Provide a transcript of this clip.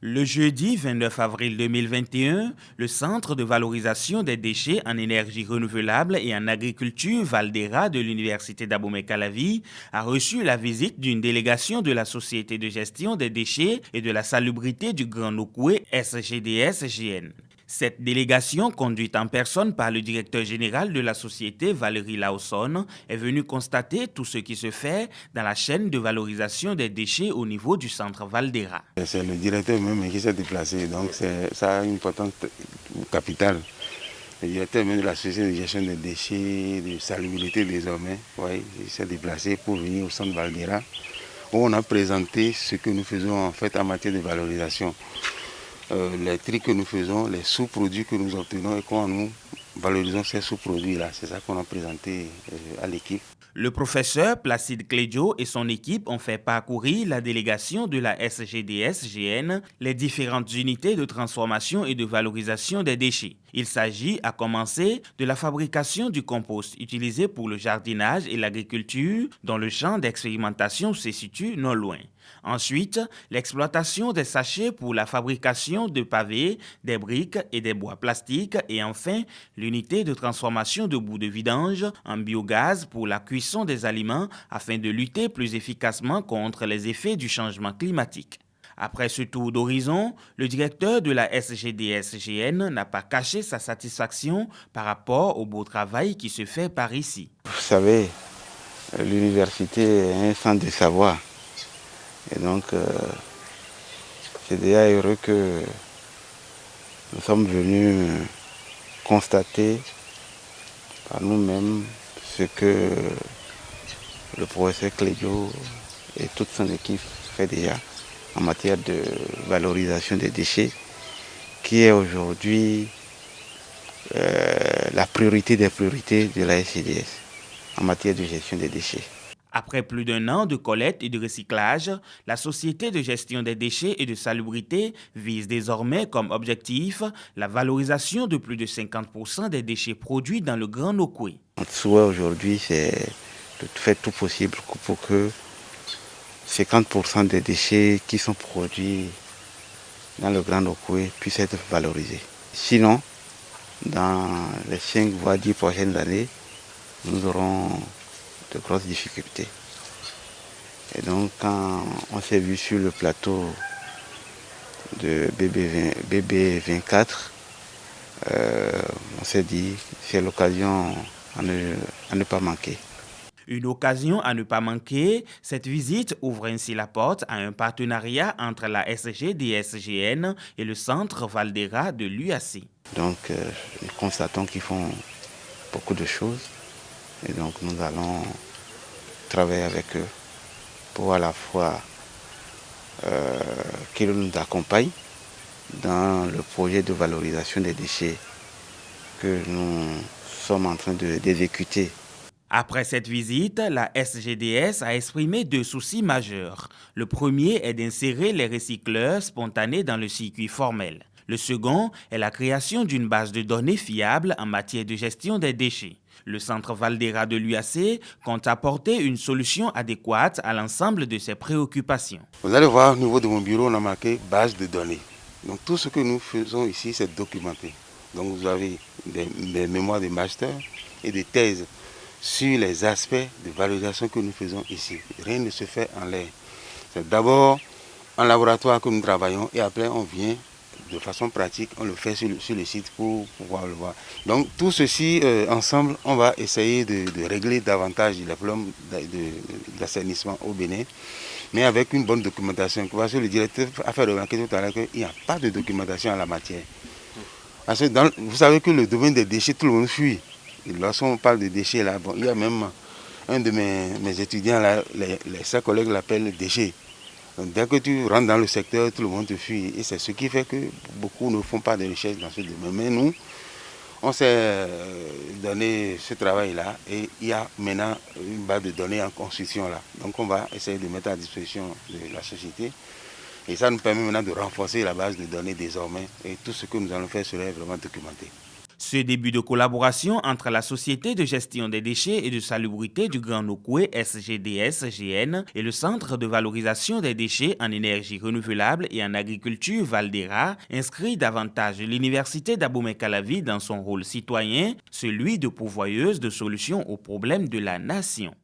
Le jeudi 29 avril 2021, le Centre de valorisation des déchets en énergie renouvelable et en agriculture Valdera de l'Université d'Abomey-Calavi a reçu la visite d'une délégation de la Société de gestion des déchets et de la salubrité du Grand Nokoué SGDS-GN. Cette délégation, conduite en personne par le directeur général de la société, Valérie Laosson, est venue constater tout ce qui se fait dans la chaîne de valorisation des déchets au niveau du centre Valdera. C'est le directeur même qui s'est déplacé, donc ça a une importance capitale. Le directeur même de la société de gestion des déchets, de salubrité désormais, il s'est déplacé pour venir au centre Valdera, où on a présenté ce que nous faisons en fait en matière de valorisation. Les tri que nous faisons, les sous-produits que nous obtenons et comment nous valorisons ces sous-produits-là. C'est ça qu'on a présenté à l'équipe. Le professeur Placide Clédio et son équipe ont fait parcourir la délégation de la SGDS-GN les différentes unités de transformation et de valorisation des déchets. Il s'agit, à commencer, de la fabrication du compost utilisé pour le jardinage et l'agriculture, dont le champ d'expérimentation se situe non loin. Ensuite, l'exploitation des sachets pour la fabrication de pavés, des briques et des bois plastiques et enfin, l'unité de transformation de boues de vidange en biogaz pour la cuisson des aliments afin de lutter plus efficacement contre les effets du changement climatique. Après ce tour d'horizon, le directeur de la SGDS-GN n'a pas caché sa satisfaction par rapport au beau travail qui se fait par ici. Vous savez, l'université est un centre de savoir. Et donc, c'est déjà heureux que nous sommes venus constater par nous-mêmes ce que le professeur Clédio et toute son équipe fait déjà en matière de valorisation des déchets, qui est aujourd'hui la priorité des priorités de la SGDS en matière de gestion des déchets. Après plus d'un an de collecte et de recyclage, la Société de gestion des déchets et de salubrité vise désormais comme objectif la valorisation de plus de 50% des déchets produits dans le Grand Nokoué. Notre souhait aujourd'hui, c'est de faire tout possible pour que 50% des déchets qui sont produits dans le Grand Nokoué puissent être valorisés. Sinon, dans les 5 voire 10 prochaines années, nous aurons de grosses difficultés. Et donc, quand on s'est vu sur le plateau de BB24, on s'est dit c'est l'occasion à ne pas manquer. Une occasion à ne pas manquer, cette visite ouvre ainsi la porte à un partenariat entre la SGDS-GN et le centre Valdera de l'UAC. Donc, nous constatons qu'ils font beaucoup de choses et donc nous allons travailler avec eux pour à la fois qu'ils nous accompagnent dans le projet de valorisation des déchets que nous sommes en train d'exécuter. Après cette visite, la SGDS a exprimé 2 soucis majeurs. Le premier est d'insérer les recycleurs spontanés dans le circuit formel. Le second est la création d'une base de données fiable en matière de gestion des déchets. Le centre Valdera de l'UAC compte apporter une solution adéquate à l'ensemble de ces préoccupations. Vous allez voir, au niveau de mon bureau, on a marqué base de données. Donc tout ce que nous faisons ici, c'est documenté. Donc vous avez des mémoires de master et des thèses sur les aspects de valorisation que nous faisons ici. Rien ne se fait en l'air. C'est d'abord en laboratoire que nous travaillons et après on vient de façon pratique, on le fait sur le site pour pouvoir le voir. Donc tout ceci ensemble, on va essayer de régler davantage les problèmes d'assainissement au Bénin, mais avec une bonne documentation. Parce que le directeur a fait remarquer tout à l'heure qu'il n'y a pas de documentation en la matière. Parce que vous savez que le domaine des déchets, tout le monde fuit. Lorsqu'on parle de déchets, là, bon, il y a même un de mes étudiants, là, ses collègues l'appellent déchets. Donc, dès que tu rentres dans le secteur, tout le monde te fuit. Et c'est ce qui fait que beaucoup ne font pas de recherche dans ce domaine. Mais nous, on s'est donné ce travail-là et il y a maintenant une base de données en construction là. Donc on va essayer de mettre à disposition de la société. Et ça nous permet maintenant de renforcer la base de données désormais. Et tout ce que nous allons faire serait vraiment documenté. Ce début de collaboration entre la Société de gestion des déchets et de salubrité du Grand Nokoué SGDS-GN et le Centre de valorisation des déchets en énergie renouvelable et en agriculture Valdera inscrit davantage l'Université d'Abomey-Calavi dans son rôle citoyen, celui de pourvoyeuse de solutions aux problèmes de la nation.